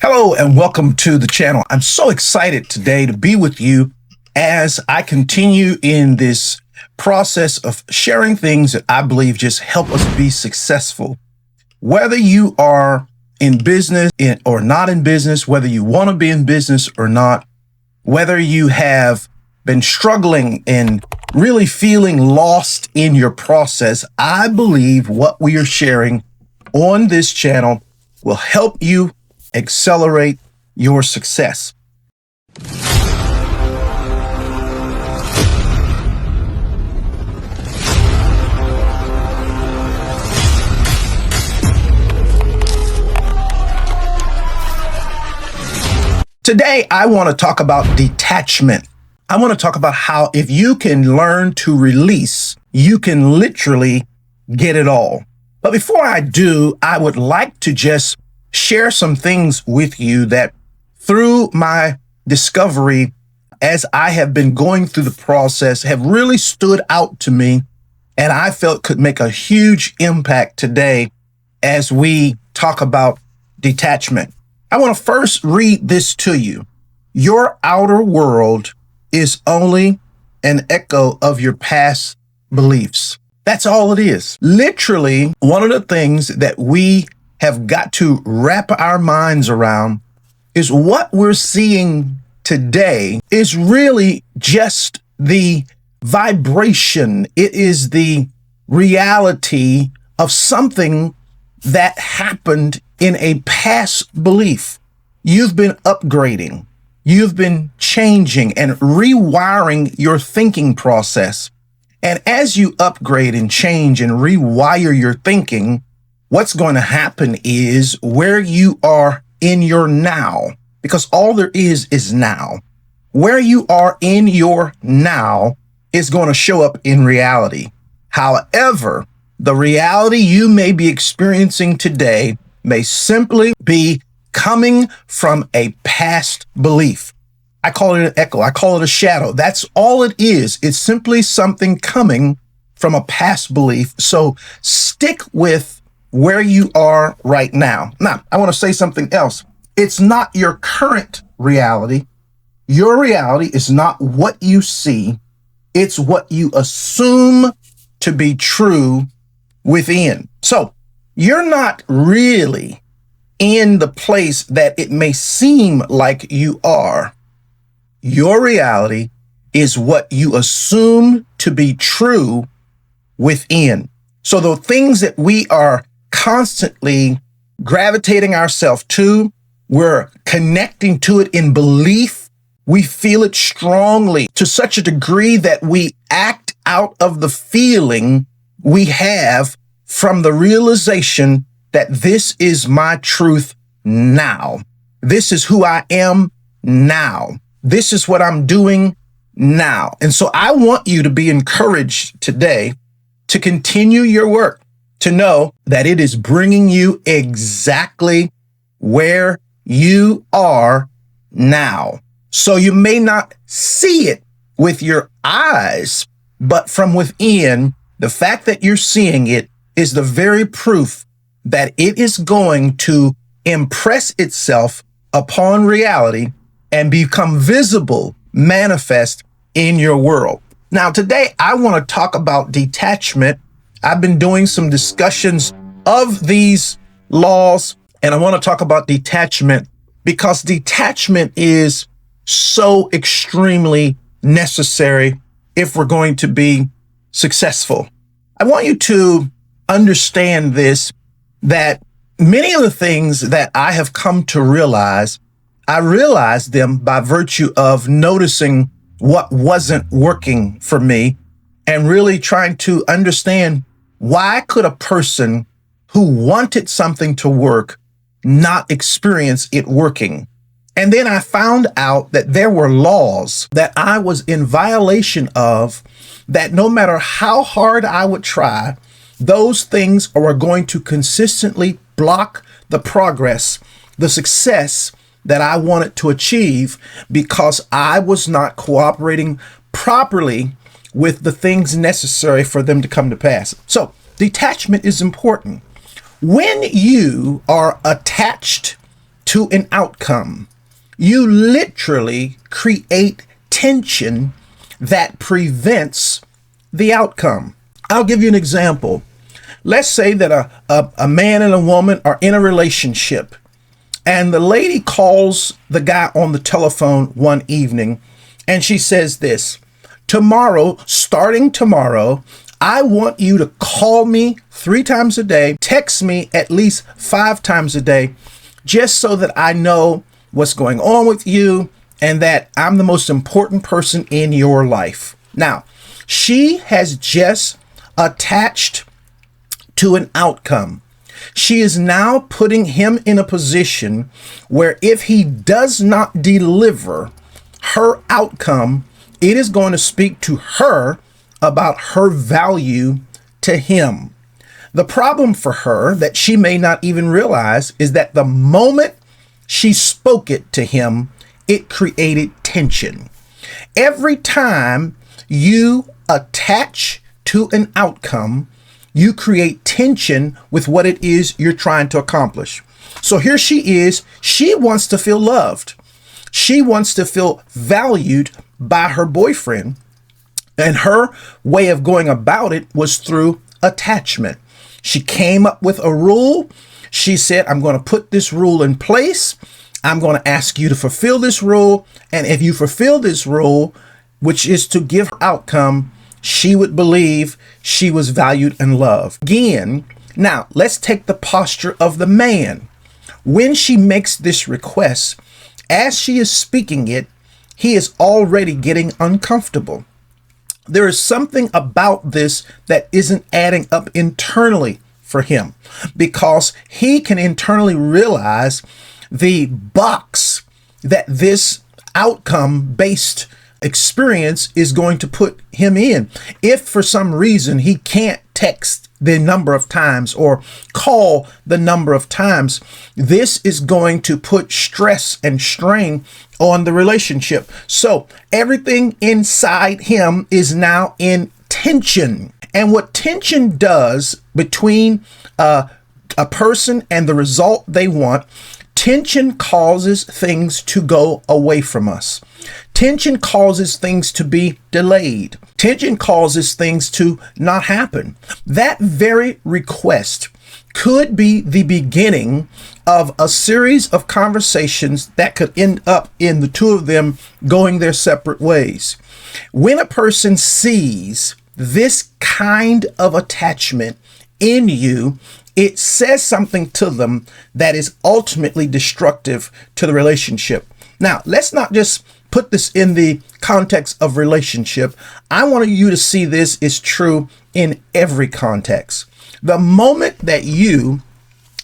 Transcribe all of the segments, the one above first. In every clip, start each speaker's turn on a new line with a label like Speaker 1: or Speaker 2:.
Speaker 1: Hello and welcome to the channel. I'm so excited today to be with you as I continue in this process of sharing things that I believe just help us be successful. Whether you are in business or not in business, whether you want to be in business or not, whether you have been struggling and really feeling lost in your process, I believe what we are sharing on this channel will help you accelerate your success. Today, I want to talk about detachment. I want to talk about how if you can learn to release, you can literally get it all. But before I do, I would like to just share some things with you that through my discovery, as I have been going through the process, have really stood out to me and I felt could make a huge impact today as we talk about detachment. I want to first read this to you. Your outer world is only an echo of your past beliefs. That's all it is. Literally, one of the things that we have got to wrap our minds around is what we're seeing today is really just the vibration. It is the reality of something that happened in a past belief. You've been upgrading. You've been changing and rewiring your thinking process. And as you upgrade and change and rewire your thinking, what's going to happen is where you are in your now, because all there is now. Where you are in your now is going to show up in reality. However, the reality you may be experiencing today may simply be coming from a past belief. I call it an echo. I call it a shadow. That's all it is. It's simply something coming from a past belief. So stick with where you are right now. Now, I want to say something else. It's not your current reality. Your reality is not what you see. It's what you assume to be true within. So you're not really in the place that it may seem like you are. Your reality is what you assume to be true within. So the things that we are constantly gravitating ourselves to, we're connecting to it in belief. We feel it strongly to such a degree that we act out of the feeling we have from the realization that this is my truth now. This is who I am now. This is what I'm doing now. And so I want you to be encouraged today to continue your work, to know that it is bringing you exactly where you are now. So you may not see it with your eyes, but from within, the fact that you're seeing it is the very proof that it is going to impress itself upon reality and become visible, manifest in your world. Now, today, I want to talk about detachment. I've been doing some discussions of these laws, and I want to talk about detachment because detachment is so extremely necessary if we're going to be successful. I want you to understand this, that many of the things that I have come to realize, I realized them by virtue of noticing what wasn't working for me and really trying to understand why could a person who wanted something to work not experience it working. And then I found out that there were laws that I was in violation of, that no matter how hard I would try, those things are going to consistently block the progress, the success that I wanted to achieve, because I was not cooperating properly with the things necessary for them to come to pass. So detachment is important. When you are attached to an outcome. You literally create tension that prevents the outcome. I'll give you an example. Let's say that a man and a woman are in a relationship, and the lady calls the guy on the telephone one evening, and she says this: tomorrow, starting tomorrow, I want you to call me 3 times a day, text me at least 5 times a day, just so that I know what's going on with you and that I'm the most important person in your life. Now, she has just attached to an outcome. She is now putting him in a position where if he does not deliver her outcome, it is going to speak to her about her value to him. The problem for her that she may not even realize is that the moment she spoke it to him, it created tension. Every time you attach to an outcome, you create tension with what it is you're trying to accomplish. So here she is. She wants to feel loved. She wants to feel valued by her boyfriend. And her way of going about it was through attachment. She came up with a rule. She said, I'm going to put this rule in place. I'm going to ask you to fulfill this rule. And if you fulfill this rule, which is to give her outcome, she would believe she was valued and loved. Again, now let's take the posture of the man. When she makes this request, as she is speaking it, he is already getting uncomfortable. There is something about this that isn't adding up internally for him, because he can internally realize the box that this outcome-based experience is going to put him in. If for some reason he can't text the number of times or call the number of times, this is going to put stress and strain on the relationship. So everything inside him is now in tension. And what tension does between a person and the result they want, tension causes things to go away from us. Tension causes things to be delayed. Tension causes things to not happen. That very request could be the beginning of a series of conversations that could end up in the two of them going their separate ways. When a person sees this kind of attachment in you, it says something to them that is ultimately destructive to the relationship. Now, let's not just put this in the context of relationship. I want you to see this is true in every context. The moment that you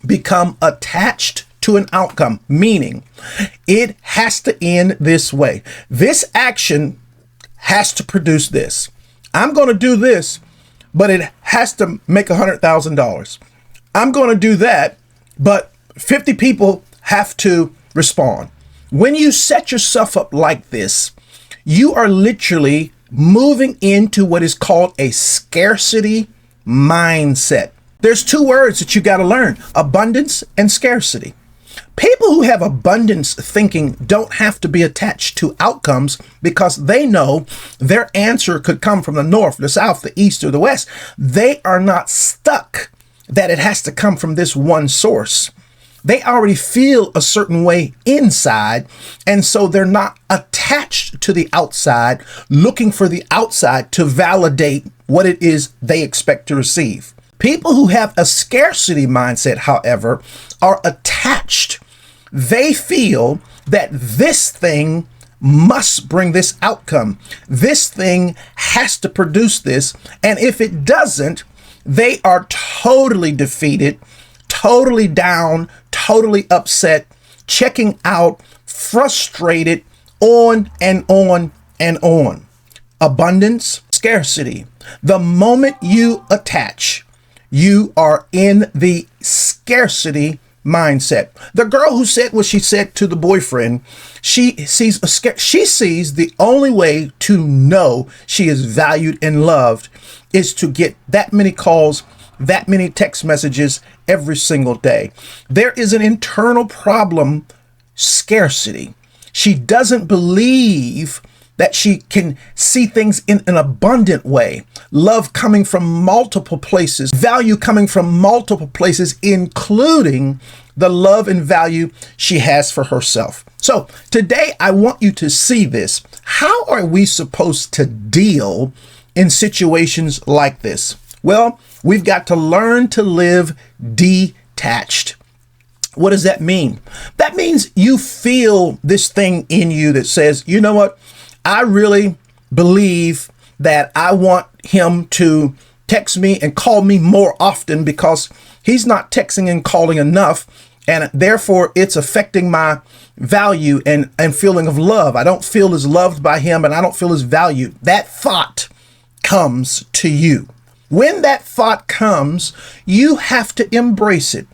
Speaker 1: become attached to an outcome, meaning it has to end this way. This action has to produce this. I'm going to do this, but it has to make $100,000. I'm going to do that, but 50 people have to respond. When you set yourself up like this, you are literally moving into what is called a scarcity mindset. There's 2 words that you got to learn: abundance and scarcity. People who have abundance thinking don't have to be attached to outcomes because they know their answer could come from the north, the south, the east, or the west. They are not stuck that it has to come from this one source. They already feel a certain way inside, and so they're not attached to the outside, looking for the outside to validate what it is they expect to receive. People who have a scarcity mindset, however, are attached. They feel that this thing must bring this outcome. This thing has to produce this, and if it doesn't, they are totally defeated, totally down, totally upset, checking out, frustrated, on and on and on. Abundance, scarcity. The moment you attach, you are in the scarcity mindset. The girl who said what she said to the boyfriend, she sees the only way to know she is valued and loved is to get that many calls, that many text messages, every single day. There is an internal problem, scarcity. She doesn't believe that she can see things in an abundant way. Love coming from multiple places, value coming from multiple places, including the love and value she has for herself. So today I want you to see this. How are we supposed to deal in situations like this? Well, we've got to learn to live detached. What does that mean? That means you feel this thing in you that says, you know what? I really believe that I want him to text me and call me more often because he's not texting and calling enough. And therefore, it's affecting my value and feeling of love. I don't feel as loved by him and I don't feel as valued. That thought comes to you. When that thought comes, you have to embrace it.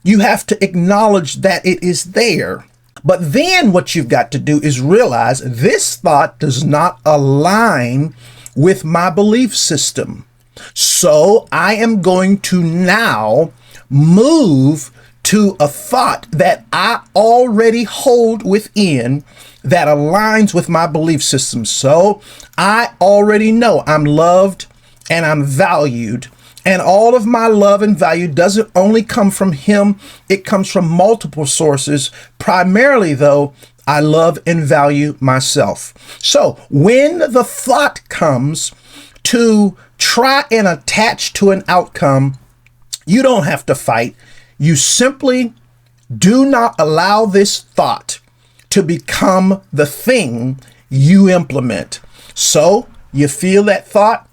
Speaker 1: You have to acknowledge that it is there. But then what you've got to do is realize this thought does not align with my belief system. So I am going to now move to a thought that I already hold within that aligns with my belief system. So I already know I'm loved and I'm valued. And all of my love and value doesn't only come from him, it comes from multiple sources. Primarily, though, I love and value myself. So when the thought comes to try and attach to an outcome, you don't have to fight. You simply do not allow this thought to become the thing you implement. So you feel that thought,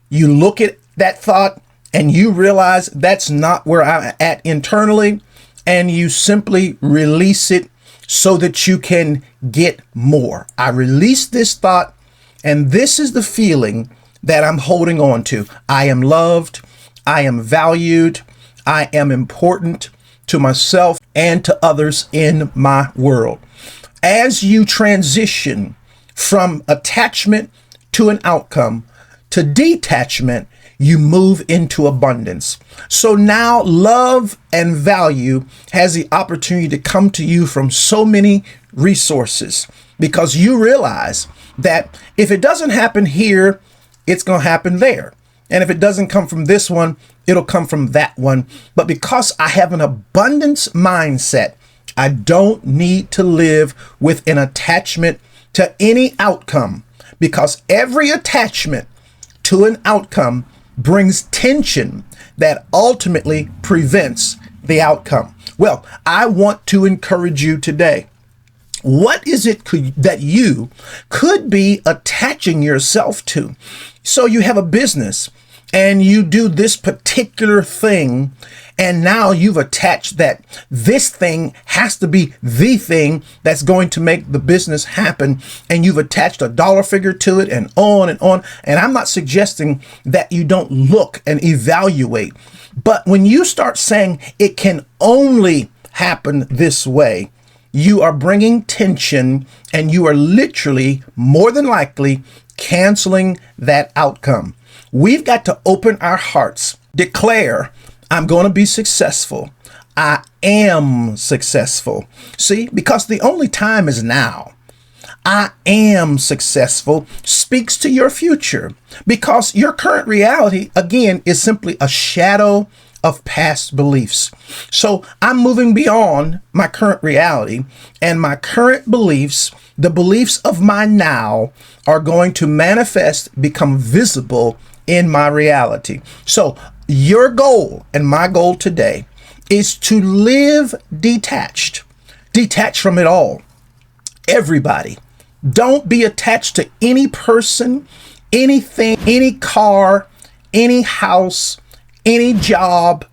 Speaker 1: you look at that thought, and you realize that's not where I'm at internally, and you simply release it so that you can get more. I release this thought, and this is the feeling that I'm holding on to. I am loved. I am valued. I am important to myself and to others in my world. As you transition from attachment to an outcome to detachment, you move into abundance. So now love and value has the opportunity to come to you from so many resources because you realize that if it doesn't happen here, it's going to happen there. And if it doesn't come from this one, it'll come from that one. But because I have an abundance mindset, I don't need to live with an attachment to any outcome because every attachment to an outcome brings tension that ultimately prevents the outcome. Well, I want to encourage you today. What is it that you could be attaching yourself to? So you have a business and you do this particular thing, and now you've attached that this thing has to be the thing that's going to make the business happen, and you've attached a dollar figure to it and on and on. And I'm not suggesting that you don't look and evaluate, but when you start saying it can only happen this way, you are bringing tension and you are literally more than likely canceling that outcome. We've got to open our hearts, declare, I'm going to be successful. I am successful. See, because the only time is now. I am successful speaks to your future because your current reality, again, is simply a shadow of past beliefs. So I'm moving beyond my current reality, and my current beliefs, the beliefs of my now, are going to manifest, become visible in my reality. So your goal and my goal today is to live detached from it all. Everybody. Don't be attached to any person, anything, any car, any house, any job,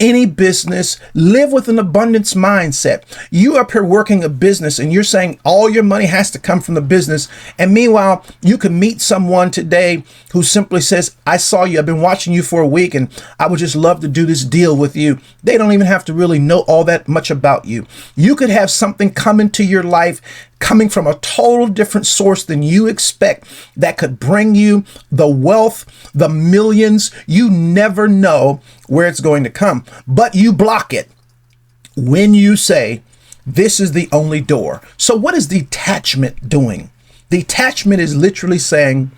Speaker 1: any business. Live with an abundance mindset. You up here working a business and you're saying all your money has to come from the business. And meanwhile, you can meet someone today who simply says, I saw you, I've been watching you for a week and I would just love to do this deal with you. They don't even have to really know all that much about you. You could have something come into your life coming from a total different source than you expect that could bring you the wealth, the millions. You never know where it's going to come, but you block it when you say, this is the only door. So what is detachment doing? Detachment is literally saying,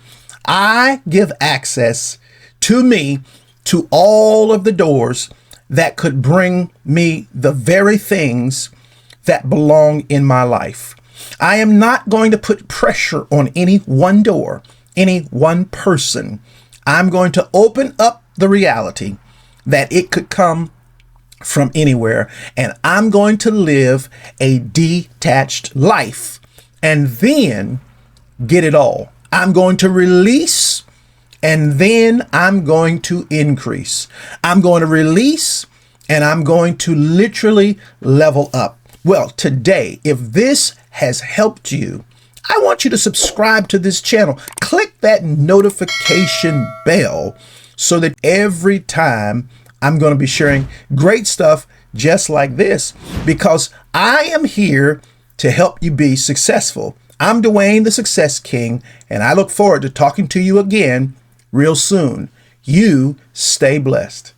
Speaker 1: I give access to me to all of the doors that could bring me the very things that belong in my life. I am not going to put pressure on any one door, any one person. I'm going to open up the reality that it could come from anywhere, and I'm going to live a detached life and then get it all. I'm going to release, and then I'm going to increase. I'm going to release, and I'm going to literally level up. Well, today, if this has helped you, I want you to subscribe to this channel. Click that notification bell so that every time I'm going to be sharing great stuff just like this, because I am here to help you be successful. I'm Dwayne, the Success King, and I look forward to talking to you again real soon. You stay blessed.